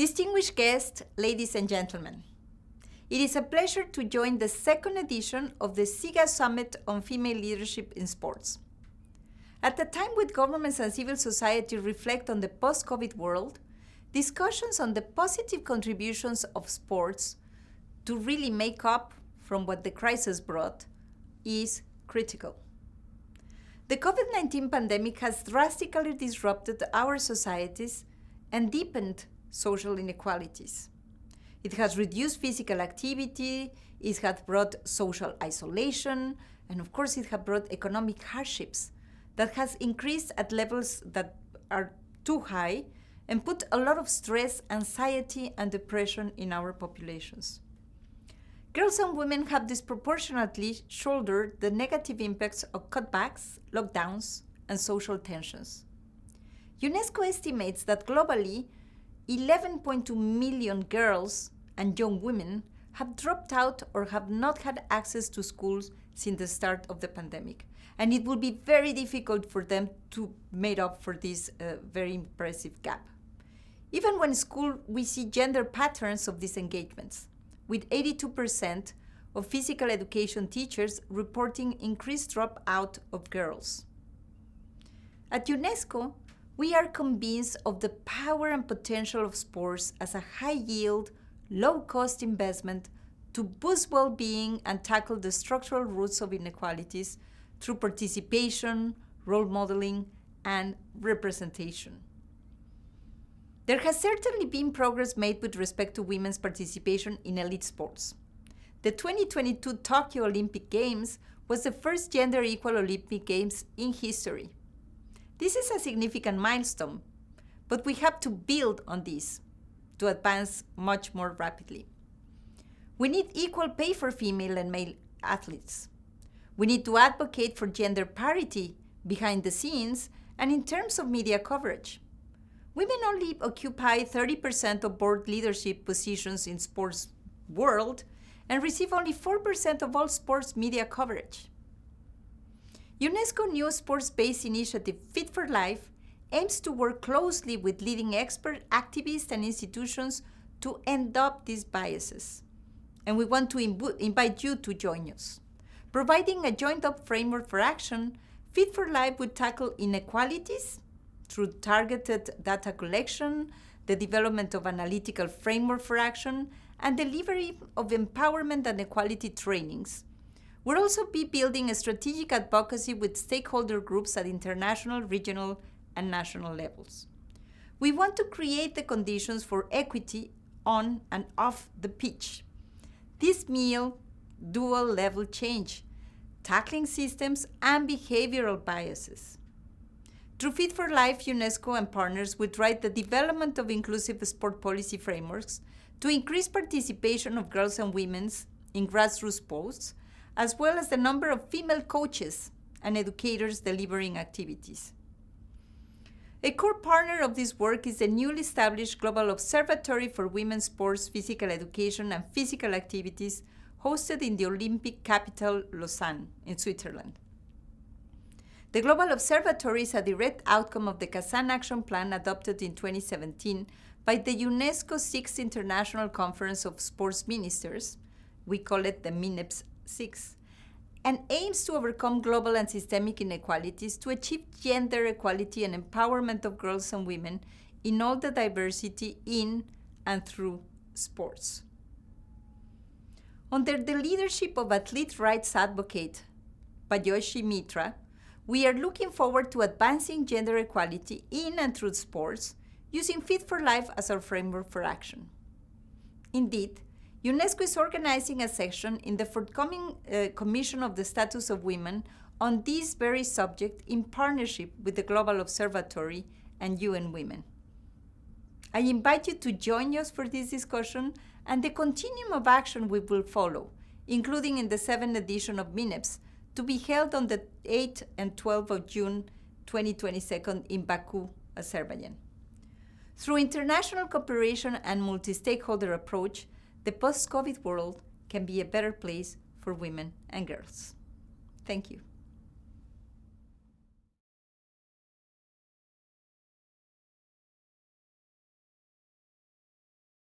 Distinguished guests, ladies and gentlemen, it is a pleasure to join the second edition of the SIGA Summit on Female Leadership in Sports. At a time when governments and civil society reflect on the post-COVID world, discussions on the positive contributions of sports to really make up from what the crisis brought is critical. The COVID-19 pandemic has drastically disrupted our societies and deepened social inequalities. It has reduced physical activity, it has brought social isolation, and of course it has brought economic hardships that has increased at levels that are too high and put a lot of stress, anxiety, and depression in our populations. Girls and women have disproportionately shouldered the negative impacts of cutbacks, lockdowns, and social tensions. UNESCO estimates that globally, 11.2 million girls and young women have dropped out or have not had access to schools since the start of the pandemic. And it will be very difficult for them to make up for this very impressive gap. Even when in school, we see gender patterns of disengagements, with 82% of physical education teachers reporting increased dropout of girls. At UNESCO, we are convinced of the power and potential of sports as a high-yield, low-cost investment to boost well-being and tackle the structural roots of inequalities through participation, role modeling, and representation. There has certainly been progress made with respect to women's participation in elite sports. The 2022 Tokyo Olympic Games was the first gender-equal Olympic Games in history. This is a significant milestone, but we have to build on this to advance much more rapidly. We need equal pay for female and male athletes. We need to advocate for gender parity behind the scenes and in terms of media coverage. Women only occupy 30% of board leadership positions in sports world and receive only 4% of all sports media coverage. UNESCO new sports-based initiative Fit for Life aims to work closely with leading expert activists and institutions to end up these biases. And we want to invite you to join us. Providing a joined-up framework for action, Fit for Life would tackle inequalities through targeted data collection, the development of analytical framework for action, and delivery of empowerment and equality trainings. We'll also be building a strategic advocacy with stakeholder groups at international, regional, and national levels. We want to create the conditions for equity on and off the pitch. This means dual-level change, tackling systems and behavioral biases. Through Fit for Life, UNESCO and partners will drive the development of inclusive sport policy frameworks to increase participation of girls and women in grassroots sports, as well as the number of female coaches and educators delivering activities. A core partner of this work is the newly established Global Observatory for Women's Sports, Physical Education, and Physical Activities, hosted in the Olympic capital, Lausanne, in Switzerland. The Global Observatory is a direct outcome of the Kazan Action Plan adopted in 2017 by the UNESCO 6th International Conference of Sports Ministers, we call it the MINEPS 6, and aims to overcome global and systemic inequalities to achieve gender equality and empowerment of girls and women in all the diversity in and through sports. Under the leadership of athlete rights advocate Payoshi Mitra, we are looking forward to advancing gender equality in and through sports using Fit for Life as our framework for action. Indeed, UNESCO is organizing a session in the forthcoming Commission of the Status of Women on this very subject in partnership with the Global Observatory and UN Women. I invite you to join us for this discussion and the continuum of action we will follow, including in the 7th edition of MINEPS, to be held on the 8th and 12th of June 2022 in Baku, Azerbaijan. Through international cooperation and multi-stakeholder approach, the post-COVID world can be a better place for women and girls. Thank you.